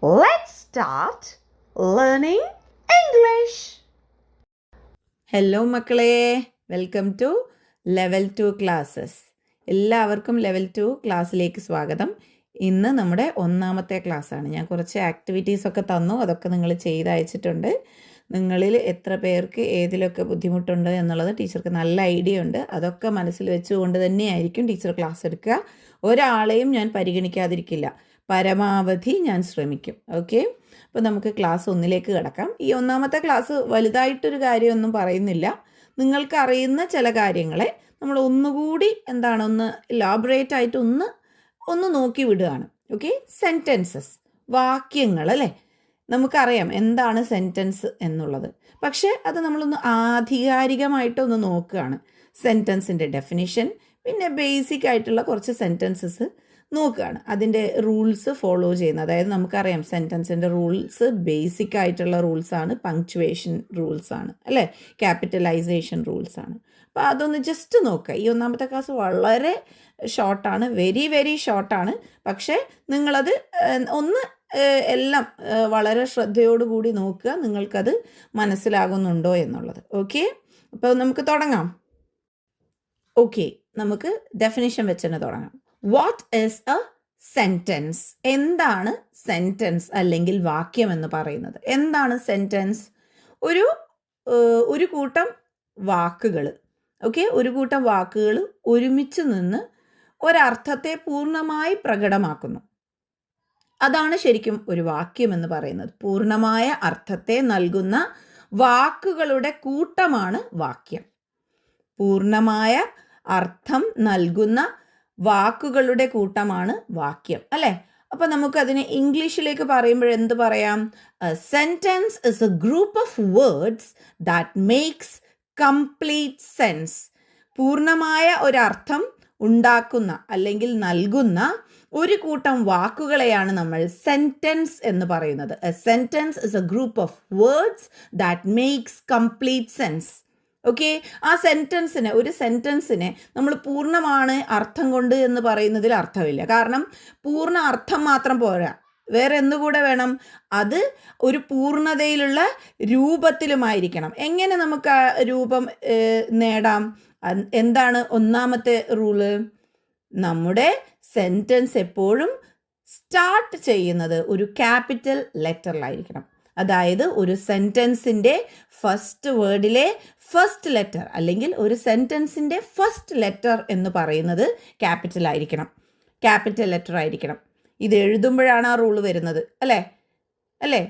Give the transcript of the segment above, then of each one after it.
Let's start learning English. Hello മക്കളെ, welcome two level 2 classes. എല്ലാവർക്കും level 2 ക്ലാസ്സിലേക്ക് സ്വാഗതം. ഇന്ന് നമ്മുടെ ഒന്നാമത്തെ ക്ലാസ്സാണ്. ഞാൻ കുറച്ച് ആക്ടിവിറ്റീസൊക്കെ തന്നു, അതൊക്കെ നിങ്ങൾ ചെയ്തയച്ചിട്ടുണ്ട്. നിങ്ങളിൽ എത്ര പേർക്ക് ഏതിലൊക്കെ ബുദ്ധിമുട്ടുണ്ട് എന്നുള്ളത് ടീച്ചർക്ക് നല്ല ഐഡിയ ഉണ്ട്. അതൊക്കെ മനസ്സിൽ വെച്ചുകൊണ്ട് തന്നെയായിരിക്കും ടീച്ചർ ക്ലാസ് എടുക്കുക. ഒരാളെയും ഞാൻ പരിഗണിക്കാതിരിക്കില്ല. പരമാവധി ഞാൻ ശ്രമിക്കും. ഓക്കെ, അപ്പോൾ നമുക്ക് ക്ലാസ് 1ലേക്ക് കിടക്കാം. ഈ ഒന്നാമത്തെ ക്ലാസ് വലുതായിട്ടൊരു കാര്യമൊന്നും പറയുന്നില്ല. നിങ്ങൾക്ക് അറിയുന്ന ചില കാര്യങ്ങളെ നമ്മൾ ഒന്നുകൂടി ഒന്ന് ഇലാബറേറ്റ് ആയിട്ട് ഒന്ന് നോക്കി വിടുകയാണ്. ഓക്കെ, സെൻറ്റൻസസ്, വാക്യങ്ങൾ അല്ലേ. നമുക്കറിയാം എന്താണ് സെൻറ്റൻസ് എന്നുള്ളത്, പക്ഷേ അത് നമ്മളൊന്ന് ആധികാരികമായിട്ടൊന്ന് നോക്കുകയാണ്. സെൻറ്റൻസിൻ്റെ ഡെഫിനിഷൻ, പിന്നെ ബേസിക് ആയിട്ടുള്ള കുറച്ച് സെൻറ്റൻസസ് നോക്കുകയാണ്. അതിൻ്റെ റൂൾസ് ഫോളോ ചെയ്യുന്നത്. അതായത് നമുക്കറിയാം സെൻറ്റൻസിൻ്റെ റൂൾസ് ബേസിക് ആയിട്ടുള്ള റൂൾസാണ്, പങ്ക്ച്വേഷൻ റൂൾസാണ് അല്ലേ, ക്യാപിറ്റലൈസേഷൻ റൂൾസാണ്. അപ്പോൾ അതൊന്ന് ജസ്റ്റ് നോക്കുക. ഈ ഒന്നാമത്തെ ക്ലാസ് വളരെ ഷോർട്ടാണ്, വെരി വെരി ഷോർട്ടാണ്. പക്ഷേ നിങ്ങളത് ഒന്ന് എല്ലാം വളരെ ശ്രദ്ധയോടുകൂടി നോക്കുക, നിങ്ങൾക്കത് മനസ്സിലാകുന്നുണ്ടോ എന്നുള്ളത്. ഓക്കെ, അപ്പോൾ നമുക്ക് തുടങ്ങാം. ഓക്കെ, നമുക്ക് ഡെഫിനിഷൻ വെച്ച് തന്നെ തുടങ്ങാം. What is a sentence? എന്താണ് സെൻറ്റൻസ് അല്ലെങ്കിൽ വാക്യം എന്ന് പറയുന്നത്? എന്താണ് സെൻറ്റൻസ്? ഒരു കൂട്ടം വാക്കുകൾ, ഓക്കെ, ഒരു കൂട്ടം വാക്കുകൾ ഒരുമിച്ച് നിന്ന് ഒരർത്ഥത്തെ പൂർണ്ണമായി പ്രകടമാക്കുന്നു. അതാണ് ശരിക്കും ഒരു വാക്യം എന്ന് പറയുന്നത്. പൂർണ്ണമായ അർത്ഥത്തെ നൽകുന്ന വാക്കുകളുടെ കൂട്ടമാണ് വാക്യം. പൂർണ്ണമായ അർത്ഥം നൽകുന്ന വാക്കുകളുടെ കൂട്ടമാണ് വാക്യം അല്ലേ. അപ്പോൾ നമുക്കതിനെ ഇംഗ്ലീഷിലേക്ക് പറയുമ്പോൾ എന്ത് പറയാം? Sentence is a group of words that makes complete sense. പൂർണ്ണമായ ഒരർത്ഥം ഉണ്ടാക്കുന്ന അല്ലെങ്കിൽ നൽകുന്ന ഒരു കൂട്ടം വാക്കുകളെയാണ് നമ്മൾ സെൻറ്റൻസ് എന്ന് പറയുന്നത്. A sentence is a group of words that makes complete sense. Okay, ആ സെൻറ്റൻസിനെ, ഒരു സെൻറ്റൻസിനെ നമ്മൾ പൂർണ്ണമാണ് അർത്ഥം കൊണ്ട് എന്ന് പറയുന്നതിൽ അർത്ഥമില്ല. കാരണം പൂർണ്ണ അർത്ഥം മാത്രം പോരാ, വേറെ എന്തുകൂടെ വേണം? അത് ഒരു പൂർണ്ണതയിലുള്ള രൂപത്തിലുമായിരിക്കണം. എങ്ങനെ നമുക്ക് ആ രൂപം നേടാം? എന്താണ് ഒന്നാമത്തെ റൂള്? നമ്മുടെ സെൻറ്റൻസ് എപ്പോഴും സ്റ്റാർട്ട് ചെയ്യുന്നത് ഒരു ക്യാപിറ്റൽ ലെറ്ററിലായിരിക്കണം. അതായത് ഒരു സെൻറ്റൻസിൻ്റെ ഫസ്റ്റ് വേർഡിലെ ഫസ്റ്റ് ലെറ്റർ അല്ലെങ്കിൽ ഒരു സെൻറ്റൻസിൻ്റെ ഫസ്റ്റ് ലെറ്റർ എന്ന് പറയുന്നത് ക്യാപിറ്റൽ ആയിരിക്കണം, ക്യാപിറ്റൽ ലെറ്റർ ആയിരിക്കണം. ഇത് എഴുതുമ്പോഴാണ് ആ റൂള് വരുന്നത് അല്ലേ.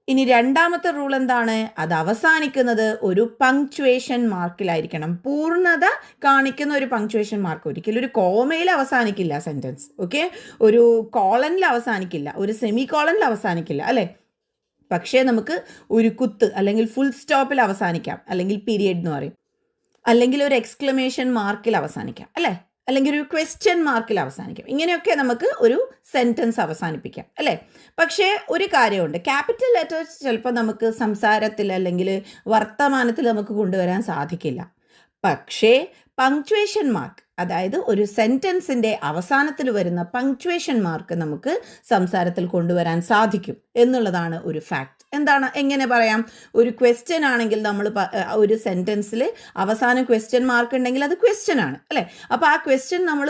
ഇനി രണ്ടാമത്തെ റൂൾ എന്താണ്? അത് അവസാനിക്കുന്നത് ഒരു പങ്ക്ച്വേഷൻ മാർക്കിലായിരിക്കണം. പൂർണ്ണത കാണിക്കുന്ന ഒരു പങ്ക്ച്വേഷൻ മാർക്ക്. ഒരിക്കലും ഒരു കോമയിൽ അവസാനിക്കില്ല സെൻറ്റൻസ്. ഓക്കെ, ഒരു കോളനിൽ അവസാനിക്കില്ല, ഒരു സെമി കോളനിൽ അവസാനിക്കില്ല അല്ലേ. പക്ഷേ നമുക്ക് ഒരു കുത്ത് അല്ലെങ്കിൽ ഫുൾ സ്റ്റോപ്പിൽ അവസാനിക്കാം, അല്ലെങ്കിൽ പീരിയഡ് എന്ന് പറയും, അല്ലെങ്കിൽ ഒരു എക്സ്ക്ലമേഷൻ മാർക്കിൽ അവസാനിക്കാം അല്ലേ, അല്ലെങ്കിൽ ഒരു ക്വസ്റ്റ്യൻ മാർക്കിൽ അവസാനിക്കാം. ഇങ്ങനെയൊക്കെ നമുക്ക് ഒരു സെൻറ്റൻസ് അവസാനിപ്പിക്കാം അല്ലേ. പക്ഷേ ഒരു കാര്യമുണ്ട്, ക്യാപിറ്റൽ ലെറ്റേഴ്സ് ചിലപ്പോൾ നമുക്ക് സംസാരത്തിൽ അല്ലെങ്കിൽ വർത്തമാനത്തിൽ നമുക്ക് കൊണ്ടുവരാൻ സാധിക്കില്ല. പക്ഷേ പങ്ക്ച്വേഷൻ മാർക്ക്, അതായത് ഒരു സെൻറ്റൻസിൻ്റെ അവസാനത്തിൽ വരുന്ന പങ്ക്ച്വേഷൻ മാർക്ക് നമുക്ക് സംസാരത്തിൽ കൊണ്ടുവരാൻ സാധിക്കും എന്നുള്ളതാണ് ഒരു ഫാക്ട്. എന്താണ്, എങ്ങനെ പറയാം? ഒരു ക്വസ്റ്റ്യൻ ആണെങ്കിൽ നമ്മൾ ഒരു സെൻറ്റൻസിൽ അവസാനം ക്വസ്റ്റ്യൻ മാർക്ക് ഉണ്ടെങ്കിൽ അത് ക്വസ്റ്റ്യൻ ആണ് അല്ലേ. അപ്പോൾ ആ ക്വസ്റ്റ്യൻ നമ്മൾ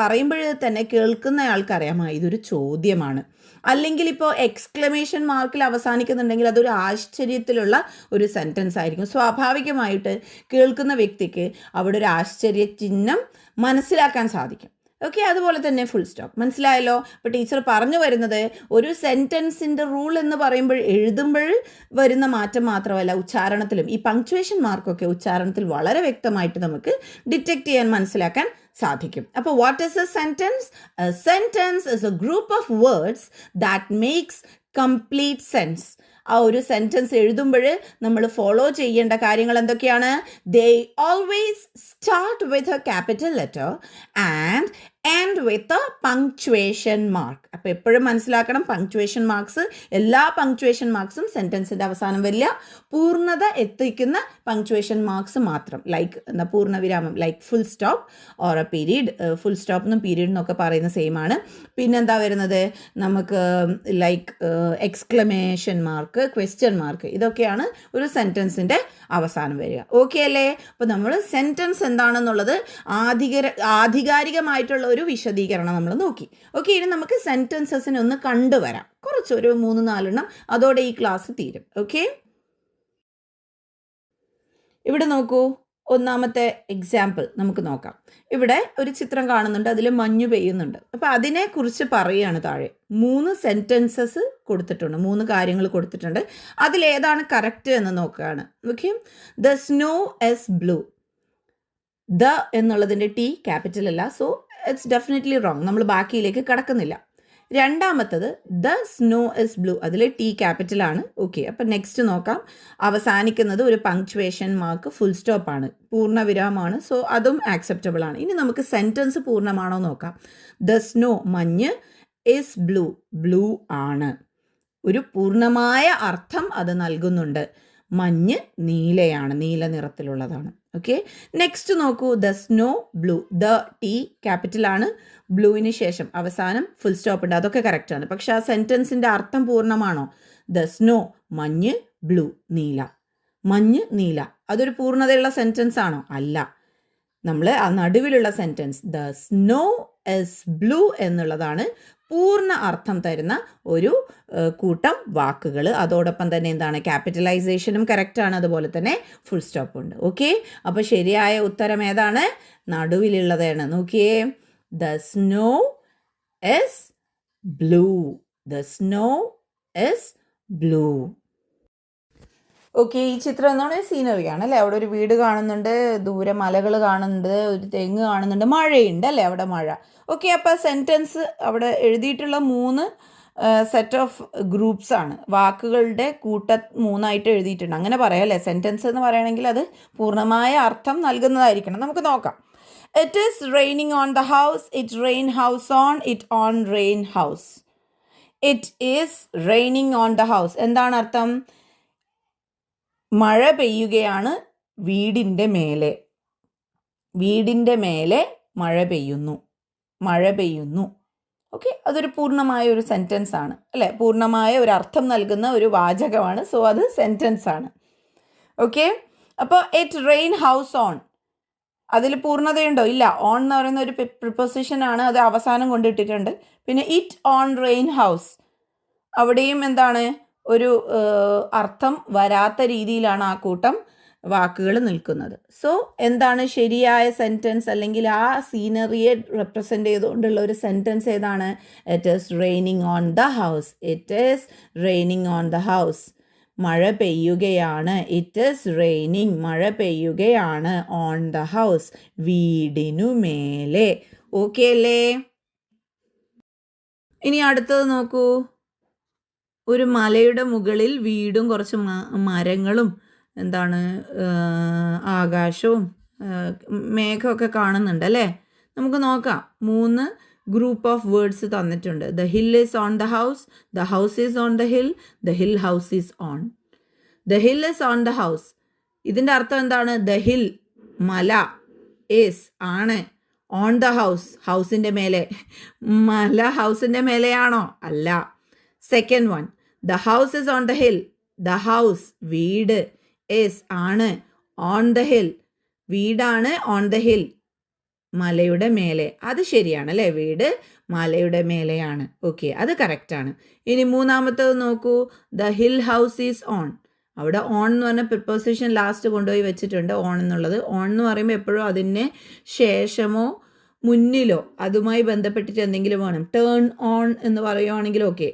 പറയുമ്പോഴേ തന്നെ കേൾക്കുന്ന ആൾക്കറിയാം ഇതൊരു ചോദ്യമാണ്. അല്ലെങ്കിൽ ഇപ്പോൾ എക്സ്ക്ലമേഷൻ മാർക്കിൽ അവസാനിക്കുന്നുണ്ടെങ്കിൽ അതൊരു ആശ്ചര്യത്തിലുള്ള ഒരു സെൻറ്റൻസ് ആയിരിക്കും. സ്വാഭാവികമായിട്ട് കേൾക്കുന്ന വ്യക്തിക്ക് അവിടെ ഒരു ആശ്ചര്യ ചിഹ്നം മനസ്സിലാക്കാൻ സാധിക്കും. ഓക്കെ, അതുപോലെ തന്നെ ഫുൾ സ്റ്റോപ്പ്. മനസ്സിലായല്ലോ? അപ്പോൾ ടീച്ചർ പറഞ്ഞു വരുന്നത് ഒരു സെൻറ്റൻസിൻ്റെ റൂൾ എന്ന് പറയുമ്പോൾ എഴുതുമ്പോൾ വരുന്ന മാറ്റം മാത്രമല്ല, ഉച്ചാരണത്തിലും ഈ പങ്ക്ച്വേഷൻ മാർക്കൊക്കെ ഉച്ചാരണത്തിൽ വളരെ വ്യക്തമായിട്ട് നമുക്ക് ഡിറ്റക്റ്റ് ചെയ്യാൻ, മനസ്സിലാക്കാൻ സാധിക്കും. അപ്പോൾ what is a sentence? A sentence is a group of words that makes complete sense. ആ ഒരു സെൻറ്റൻസ് എഴുതുമ്പോൾ നമ്മൾ ഫോളോ ചെയ്യേണ്ട കാര്യങ്ങൾ എന്തൊക്കെയാണ്? They always start with a capital letter and end with punctuation mark. അപ്പോൾ എപ്പോഴും മനസ്സിലാക്കണം, പങ്ക്ച്വേഷൻ മാർക്സ്, എല്ലാ പങ്ക്ച്വേഷൻ മാർക്സും സെൻറ്റൻസിൻ്റെ അവസാനം വരില്ല. പൂർണ്ണത എത്തിക്കുന്ന പങ്ക്ച്വേഷൻ മാർക്സ് മാത്രം. ലൈക്ക് എന്താ പൂർണ്ണവിരാമം, like full stop or a period. Full stop എന്നും പീരീഡ് എന്നൊക്കെ പറയുന്ന സെയിം ആണ്. പിന്നെന്താ വരുന്നത്, നമുക്ക് like exclamation mark, question mark, ഇതൊക്കെയാണ് ഒരു സെൻറ്റൻസിൻ്റെ അവസാനം വരിക. ഓക്കെ അല്ലേ? അപ്പോൾ നമ്മൾ സെൻറ്റൻസ് എന്താണെന്നുള്ളത് ആധികാരികമായിട്ടുള്ള ഒരു വിശദീകരണം നമ്മൾ നോക്കി. ഓക്കെ, ഇനി നമുക്ക് സെൻറ്റൻസസിനെ ഒന്ന് കണ്ടുവരാം. കുറച്ചൊരു 3-4 എണ്ണം, അതോടെ ഈ ക്ലാസ് തീരും. ഓക്കെ, ഇവിടെ നോക്കൂ, ഒന്നാമത്തെ എക്സാമ്പിൾ നമുക്ക് നോക്കാം. ഇവിടെ ഒരു ചിത്രം കാണുന്നുണ്ട്, അതിൽ മഞ്ഞ് പെയ്യുന്നുണ്ട്. അപ്പോൾ അതിനെക്കുറിച്ച് പറയുകയാണ്. താഴെ 3 സെൻറ്റൻസസ് കൊടുത്തിട്ടുണ്ട്, 3 കാര്യങ്ങൾ കൊടുത്തിട്ടുണ്ട്. അതിലേതാണ് കറക്റ്റ് എന്ന് നോക്കുകയാണ്. Okay, the snow is blue. The എന്നുള്ളതിൻ്റെ ടി ക്യാപിറ്റൽ അല്ല, സോ ഇറ്റ്സ് ഡെഫിനറ്റ്ലി റോങ്. നമ്മൾ ബാക്കിയിലേക്ക് കടക്കുന്നില്ല. രണ്ടാമത്തത് ദ സ്നോ ഇസ് ബ്ലൂ, അതിൽ ടി ക്യാപിറ്റലാണ്. ഓക്കെ, അപ്പം നെക്സ്റ്റ് നോക്കാം. അവസാനിക്കുന്നത് ഒരു പങ്ക്ച്വേഷൻ മാർക്ക്, ഫുൾ സ്റ്റോപ്പാണ്, പൂർണ്ണവിരാമമാണ്. സോ അതും ആക്സെപ്റ്റബിൾ ആണ്. ഇനി നമുക്ക് സെൻറ്റൻസ് പൂർണ്ണമാണോ നോക്കാം. ദ സ്നോ, മഞ്ഞ്, ഇസ് ബ്ലൂ, ബ്ലൂ ആണ്. ഒരു പൂർണ്ണമായ അർത്ഥം അത് നൽകുന്നുണ്ട്. മഞ്ഞ് നീലയാണ്, നീല നിറത്തിലുള്ളതാണ്. ഓക്കെ, നെക്സ്റ്റ് നോക്കൂ. The snow blue, the T ക്യാപിറ്റലാണ്, ബ്ലൂവിന് ശേഷം അവസാനം ഫുൾ സ്റ്റോപ്പ് ഉണ്ട്. അതൊക്കെ കറക്റ്റാണ്. പക്ഷെ ആ സെൻറ്റൻസിൻ്റെ അർത്ഥം പൂർണ്ണമാണോ? ദ സ്നോ, മഞ്ഞ്, ബ്ലൂ, നീല. മഞ്ഞ് നീല, അതൊരു പൂർണ്ണതയുള്ള സെൻറ്റൻസ് ആണോ? അല്ല. നമ്മൾ ആ നടുവിലുള്ള sentence the snow is blue എന്നുള്ളതാണ് പൂർണ്ണ അർത്ഥം തരുന്ന ഒരു കൂട്ടം വാക്കുകൾ. അതോടൊപ്പം തന്നെ എന്താണ്, ക്യാപിറ്റലൈസേഷനും കറക്റ്റാണ്, അതുപോലെ തന്നെ ഫുൾ സ്റ്റോപ്പ് ഉണ്ട്. ഓക്കെ, അപ്പോൾ ശരിയായ ഉത്തരം ഏതാണ്? നടുവിലുള്ളതാണ്. നോക്കിയേ, the snow is blue. The snow is blue. Okay, ഈ ചിത്രം എന്താണ്, സീനറിയാണ് അല്ലേ? അവിടെ ഒരു വീട് കാണുന്നുണ്ട്, ദൂരെ മലകൾ കാണുന്നുണ്ട്, ഒരു തെങ്ങ് കാണുന്നുണ്ട്, മഴയുണ്ട് അല്ലേ? അവിടെ മഴ. ഓക്കെ, അപ്പോൾ സെൻറ്റൻസ് അവിടെ എഴുതിയിട്ടുള്ള 3 സെറ്റ് ഓഫ് ഗ്രൂപ്പ്സ് ആണ്. വാക്കുകളുടെ കൂട്ട 3ആയിട്ട് എഴുതിയിട്ടുണ്ട്. അങ്ങനെ പറയാം അല്ലേ? സെൻറ്റൻസ് എന്ന് പറയുകയാണെങ്കിൽ അത് പൂർണ്ണമായ അർത്ഥം നൽകുന്നതായിരിക്കണം. നമുക്ക് നോക്കാം. It is raining on the house. It rain house on. It on rain house. It is raining on the house എന്താണ് അർത്ഥം? മഴ പെയ്യുകയാണ് വീടിൻ്റെ മേലെ. വീടിൻ്റെ മേലെ മഴ പെയ്യുന്നു. മഴ പെയ്യുന്നു. ഓക്കെ, അതൊരു പൂർണ്ണമായ ഒരു സെൻറ്റൻസ് ആണ് അല്ലേ? പൂർണ്ണമായ ഒരു അർത്ഥം നൽകുന്ന ഒരു വാചകമാണ്. സോ അത് സെൻറ്റൻസ് ആണ്. ഓക്കെ, അപ്പോൾ ഇറ്റ് റെയിൻ ഹൗസ് ഓൺ, അതിൽ പൂർണ്ണതയുണ്ടോ? ഇല്ല. ഓൺ എന്ന് പറയുന്ന ഒരു പ്രിപ്പോസിഷൻ ആണ്, അത് അവസാനം കൊണ്ടിട്ടിട്ടുണ്ട്. പിന്നെ ഇറ്റ് ഓൺ റെയിൻ ഹൗസ്, അവിടെയും എന്താണ്, ഒരു അർത്ഥം വരാത്ത രീതിയിലാണ് ആ കൂട്ടം വാക്കുകൾ നിൽക്കുന്നത്. സോ എന്താണ് ശരിയായ സെൻറ്റൻസ്, അല്ലെങ്കിൽ ആ സീനറിയെ റെപ്രസെൻ്റ് ചെയ്തുകൊണ്ടുള്ള ഒരു സെൻറ്റൻസ് ഏതാണ്? It is raining on the house. It is raining on the house. മഴ പെയ്യുകയാണ്. ഇറ്റ് ഈസ് റെയിനിങ്, മഴ പെയ്യുകയാണ്. ഓൺ ദ ഹൗസ്, വീടിനു മേലെ. ഓക്കെ അല്ലേ? ഇനി അടുത്തത് നോക്കൂ. ഒരു മലയുടെ മുകളിൽ വീടും കുറച്ച് മരങ്ങളും എന്താണ് ആകാശവും മേഘമൊക്കെ കാണുന്നുണ്ട് അല്ലേ? നമുക്ക് നോക്കാം. 3 ഗ്രൂപ്പ് ഓഫ് വേർഡ്സ് തന്നിട്ടുണ്ട്. The hill is on the house. The house is on the hill. The hill house is on. The hill is on the house, ഇതിൻ്റെ അർത്ഥം എന്താണ്? ദ ഹിൽ മല, ഈസ് ആണ്, ഓൺ ദ ഹൗസ് ഹൗസിൻ്റെ മേലെ. മല ഹൗസിൻ്റെ മേലെയാണോ? അല്ല. Second one, the house is on the hill. The house വീട്, ഈസ് ആണ്, ഓൺ ദ ഹിൽ വീടാണ്, ഓൺ ദ ഹിൽ മലയുടെ മേലെ. അത് ശരിയാണ് അല്ലേ? വീട് മലയുടെ മേലെയാണ്. ഓക്കെ, അത് കറക്റ്റാണ്. ഇനി മൂന്നാമത്തത് നോക്കൂ. The hill house is on. അവിടെ ഓൺ എന്ന് പറഞ്ഞ പ്രിപ്പോസിഷൻ ലാസ്റ്റ് കൊണ്ടുപോയി വെച്ചിട്ടുണ്ട്. ഓൺ എന്നുള്ളത്, ഓൺ എന്ന് പറയുമ്പോൾ എപ്പോഴും അതിന് ശേഷമോ മുന്നിലോ അതുമായി ബന്ധപ്പെട്ടിട്ട് എന്തെങ്കിലും വേണം. ടേൺ ഓൺ എന്ന് പറയുവാണെങ്കിൽ ഓക്കെ,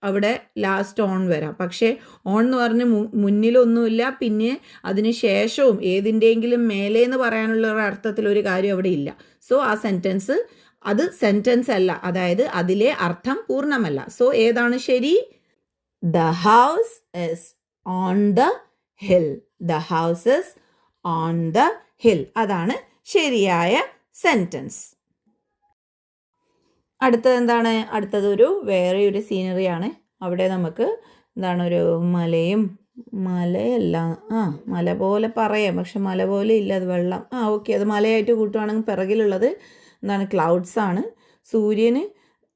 അവിടെ ലാസ്റ്റ് ഓൺ വരാം. പക്ഷേ ഓൺ എന്ന് പറഞ്ഞ് മുന്നിലൊന്നുമില്ല, പിന്നെ അതിന് ശേഷവും ഏതിൻ്റെയെങ്കിലും മേലെ എന്ന് പറയാനുള്ള ഒരു അർത്ഥത്തിലൊരു കാര്യം അവിടെ ഇല്ല. സോ ആ സെൻറ്റൻസ് അത് സെൻറ്റൻസ് അല്ല, അതായത് അതിലെ അർത്ഥം പൂർണ്ണമല്ല. സോ ഏതാണ് ശരി? The house is on the hill. The house is on the hill, അതാണ് ശരിയായ സെൻറ്റൻസ്. അടുത്തത് എന്താണ്? അടുത്തതൊരു വേറെ ഒരു സീനറിയാണ്. അവിടെ നമുക്ക് എന്താണ് ഒരു മലയും മലയല്ല മല പോലെ പറയാം, പക്ഷെ മല പോലെ ഇല്ല, അത് വെള്ളം. ഓക്കെ, അത് മലയായിട്ട് കൂട്ടുവാണെങ്കിൽ പിറകിലുള്ളത് എന്താണ്? ക്ലൗഡ്സ് ആണ്. സൂര്യന്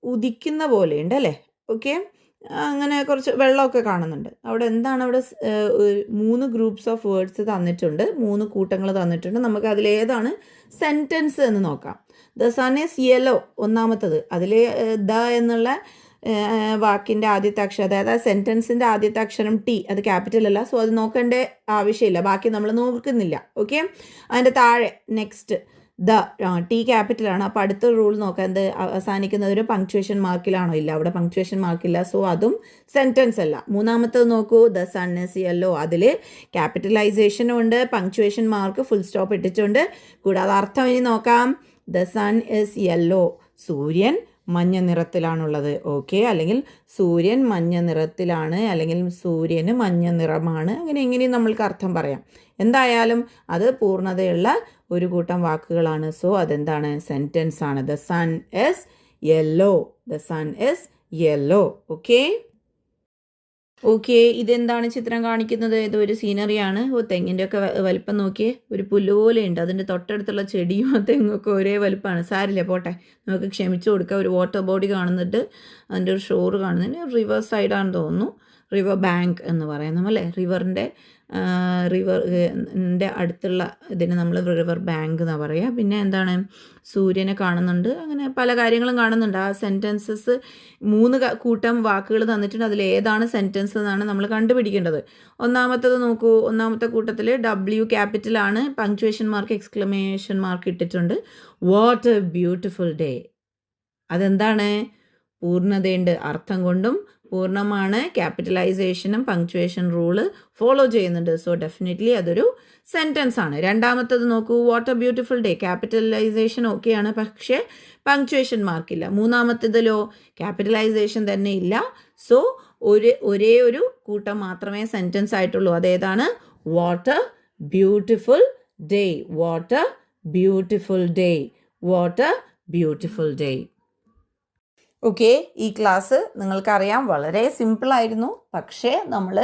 ഉദിക്കുന്ന പോലെ ഉണ്ട് അല്ലേ? ഓക്കെ, അങ്ങനെ കുറച്ച് വെള്ളമൊക്കെ കാണുന്നുണ്ട്. അവിടെ എന്താണ്? അവിടെ 3 ഗ്രൂപ്പ്സ് ഓഫ് വേർഡ്സ് തന്നിട്ടുണ്ട്, 3 കൂട്ടങ്ങൾ തന്നിട്ടുണ്ട്. നമുക്ക് അതിലേതാണ് സെൻറ്റൻസ് എന്ന് നോക്കാം. ദ സൺ ഈസ് യെല്ലോ ഒന്നാമത്തത്. അതിൽ ദ എന്നുള്ള വാക്കിൻ്റെ ആദ്യത്തെ അക്ഷരം, അതായത് ആ സെൻറ്റൻസിൻ്റെ ആദ്യത്തെ അക്ഷരം ടി, അത് ക്യാപിറ്റൽ അല്ല, സോ അത് നോക്കേണ്ട ആവശ്യമില്ല, ബാക്കി നമ്മൾ നോക്കുന്നില്ല. ഓക്കെ, അതിൻ്റെ താഴെ നെക്സ്റ്റ് ടി ക്യാപിറ്റലാണ്. അപ്പോൾ അടുത്ത റൂൾ നോക്കാം, എന്ത് അവസാനിക്കുന്നത് ഒരു പങ്ക്ച്വേഷൻ മാർക്കിലാണോ? ഇല്ല, അവിടെ പങ്ക്ച്വേഷൻ മാർക്കില്ല, സോ അതും സെൻറ്റൻസ് അല്ല. മൂന്നാമത്തത് നോക്കൂ, ദ സൺ ഈസ് യെല്ലോ. അതിൽ ക്യാപിറ്റലൈസേഷനും ഉണ്ട്, പങ്ക്ച്വേഷൻ മാർക്ക് ഫുൾ സ്റ്റോപ്പ് ഇട്ടിട്ടുണ്ട്. കൂടാതെ അർത്ഥം ഇനി നോക്കാം. ദ സൺ ഈസ് യെല്ലോ, സൂര്യൻ മഞ്ഞ നിറത്തിലാണുള്ളത്. ഓക്കെ, അല്ലെങ്കിൽ സൂര്യൻ മഞ്ഞ നിറത്തിലാണ്, അല്ലെങ്കിൽ സൂര്യന് മഞ്ഞ നിറമാണ്, അങ്ങനെ എങ്ങനെയും നമ്മൾക്ക് അർത്ഥം പറയാം. എന്തായാലും അത് പൂർണ്ണതയുള്ള ഒരു കൂട്ടം വാക്കുകളാണ്. സോ അതെന്താണ്? സെൻറ്റൻസ് ആണ്. The sun is yellow, the sun is yellow. Okay, ഇതെന്താണ് ചിത്രം കാണിക്കുന്നത്? ഇതൊരു സീനറിയാണ്. തെങ്ങിൻ്റെ ഒക്കെ വലിപ്പം നോക്കിയേ, ഒരു പുല്ല് പോലെ ഉണ്ട്. അതിൻ്റെ തൊട്ടടുത്തുള്ള ചെടിയും തെങ്ങൊക്കെ ഒരേ വലിപ്പമാണ്. സാരില്ല, പോട്ടെ, നമുക്ക് ക്ഷമിച്ചു കൊടുക്കാം. ഒരു വാട്ടർ ബോഡി കാണുന്നുണ്ട്, അതിൻ്റെ ഒരു ഷോർ കാണുന്നതിന് റിവർ സൈഡാണെന്ന് തോന്നുന്നു. റിവർ ബാങ്ക് എന്ന് പറയുന്നത് അല്ലേ? റിവറിൻ്റെ അടുത്തുള്ള ഇതിന് നമ്മൾ റിവർ ബാങ്ക് എന്നാണ് പറയുക. പിന്നെ എന്താണ്? സൂര്യനെ കാണുന്നുണ്ട്, അങ്ങനെ പല കാര്യങ്ങളും കാണുന്നുണ്ട്. ആ സെൻറ്റൻസസ് 3 കൂട്ടം വാക്കുകൾ തന്നിട്ടുണ്ട്. അതിൽ ഏതാണ് സെൻറ്റൻസ് എന്നാണ് നമ്മൾ കണ്ടുപിടിക്കേണ്ടത്. ഒന്നാമത്തത് നോക്കൂ, ഒന്നാമത്തെ കൂട്ടത്തിൽ W ക്യാപിറ്റലാണ്, പങ്ക്ച്വേഷൻ മാർക്ക് എക്സ്ക്ലമേഷൻ മാർക്ക് ഇട്ടിട്ടുണ്ട്. What a beautiful day. അതെന്താണ്? പൂർണ്ണതയുണ്ട്, അർത്ഥം കൊണ്ടും പൂർണ്ണമാണ്. ക്യാപിറ്റലൈസേഷനും പങ്ക്ച്വേഷൻ റൂള് ഫോളോ ചെയ്യുന്നുണ്ട്. സോ ഡെഫിനറ്റ്ലി അതൊരു സെൻറ്റൻസ് ആണ്. രണ്ടാമത്തത് നോക്കൂ, what a beautiful day. Capitalisation ഓക്കെയാണ്, പക്ഷേ പങ്ക്ച്വേഷൻ മാർക്കില്ല. മൂന്നാമത്തേതിലോ ക്യാപിറ്റലൈസേഷൻ തന്നെ ഇല്ല. സോ ഒരേ ഒരു കൂട്ടം മാത്രമേ സെൻറ്റൻസ് ആയിട്ടുള്ളൂ. അതേതാണ്? What a beautiful day, what a beautiful day, what a beautiful day. Okay, ഈ ക്ലാസ് നിങ്ങൾക്കറിയാം വളരെ സിമ്പിളായിരുന്നു. പക്ഷേ നമ്മൾ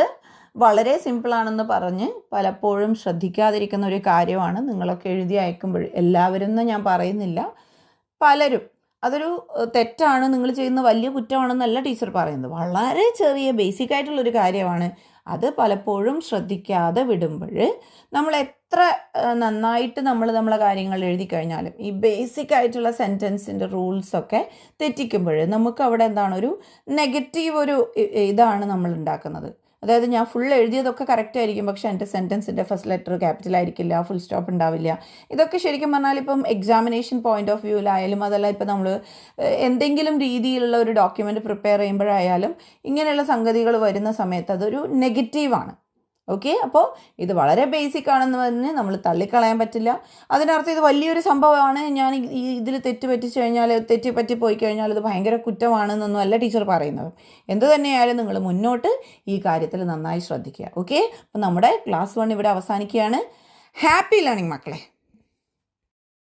വളരെ സിമ്പിളാണെന്ന് പറഞ്ഞ് പലപ്പോഴും ശ്രദ്ധിക്കാതിരിക്കുന്ന ഒരു കാര്യമാണ്. നിങ്ങളൊക്കെ എഴുതി അയക്കുമ്പോൾ എല്ലാവരും എന്ന് ഞാൻ പറയുന്നില്ല, പലരും അതൊരു തെറ്റാണ്, നിങ്ങൾ ചെയ്യുന്ന വലിയ കുറ്റമാണെന്നല്ല ടീച്ചർ പറയുന്നത്. വളരെ ചെറിയ ബേസിക് ആയിട്ടുള്ളൊരു കാര്യമാണ്. അത് പലപ്പോഴും ശ്രദ്ധിക്കാതെ വിടുമ്പോൾ നമ്മൾ എത്ര നന്നായിട്ട് നമ്മളെ കാര്യങ്ങൾ എഴുതി കഴിഞ്ഞാലും ഈ ബേസിക് ആയിട്ടുള്ള സെൻറ്റൻസിൻ്റെ റൂൾസൊക്കെ തെറ്റിക്കുമ്പോൾ നമുക്ക് അവിടെ എന്താണ് ഒരു നെഗറ്റീവ് ഒരു ഇതാണ് നമ്മൾ ഉണ്ടാക്കുന്നത്. അതായത് ഞാൻ ഫുൾ എഴുതിയതൊക്കെ കറക്റ്റ് ആയിരിക്കും, പക്ഷേ എൻ്റെ സെൻറ്റൻസിൻ്റെ ഫസ്റ്റ് ലെറ്റർ ക്യാപിറ്റൽ ആയിരിക്കില്ല, ഫുൾ സ്റ്റോപ്പ് ഉണ്ടാവില്ല. ഇതൊക്കെ ശരിക്കും പറഞ്ഞാൽ ഇപ്പം എക്സാമിനേഷൻ പോയിന്റ് ഓഫ് വ്യൂവിലായാലും, അതല്ല ഇപ്പം നമ്മൾ എന്തെങ്കിലും രീതിയിലുള്ള ഒരു ഡോക്യുമെൻ്റ് പ്രിപ്പയർ ചെയ്യുമ്പോഴായാലും ഇങ്ങനെയുള്ള സംഗതികൾ വരുന്ന സമയത്ത് അതൊരു നെഗറ്റീവാണ്. ഓക്കെ, അപ്പോൾ ഇത് വളരെ ബേസിക് ആണെന്ന് പറഞ്ഞ് നമ്മൾ തള്ളിക്കളയാൻ പറ്റില്ല. അതിനർത്ഥം ഇത് വലിയൊരു സംഭവമാണ്, ഞാൻ ഇതിൽ തെറ്റുപറ്റി പോയി കഴിഞ്ഞാൽ ഇത് ഭയങ്കര കുറ്റമാണെന്നൊന്നും അല്ല ടീച്ചർ പറയുന്നത്. എന്തു തന്നെയായാലും നിങ്ങൾ മുന്നോട്ട് ഈ കാര്യത്തിൽ നന്നായി ശ്രദ്ധിക്കുക. ഓക്കെ, അപ്പോൾ നമ്മുടെ ക്ലാസ് 1 ഇവിടെ അവസാനിക്കുകയാണ്. ഹാപ്പി ലേണിംഗ് മക്കളെ.